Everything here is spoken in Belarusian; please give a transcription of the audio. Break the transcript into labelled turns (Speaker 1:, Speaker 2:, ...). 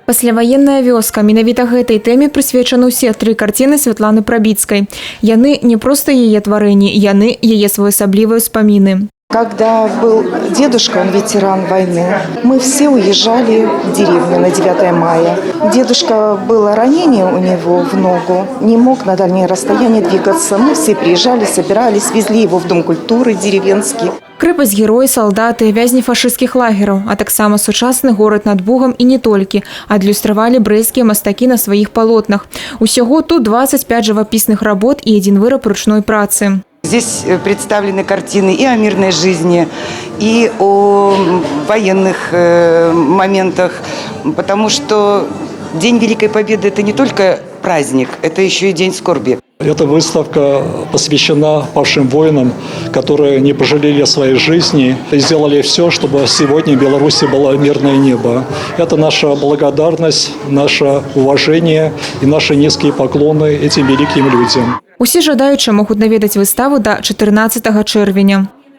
Speaker 1: Пасляваенная вёска. Менавіта гэтай тэме прысвечаны ўсе 3 карціны Святланы Прабіцкай. Яны не проста яе тварэнні, яны яе своеасаблівыя ўспаміны.
Speaker 2: Когда был дедушка, он ветеран войны, мы все уезжали в деревню на 9 мая. Дедушка, было ранение у него в ногу, не мог на дальние расстояния двигаться. Мы все приезжали, собирались, везли его в Дом культуры деревенский.
Speaker 1: Крэпасць героі, салдаты, вязні фашысцкіх лагераў, а таксама сучасны горад над Бугам і не толькі, адлюстравалі брэсцкія мастакі на сваіх палотнах. Усяго тут 25 жывапісных работ і 1 выраб ручной працы.
Speaker 3: Здесь представлены картины и о мирной жизни, и о военных моментах, потому что День Великой Победы – это не только праздник, это еще и день скорби.
Speaker 4: Эта выставка посвящена павшим воинам, которые не пожалели своей жизни и сделали все, чтобы сегодня в Беларуси было мирное небо. Это наша благодарность, наше уважение и наши низкие поклоны этим великим людям.
Speaker 1: Усе жадаючыя могуць наведаць выставу до 14 чэрвеня.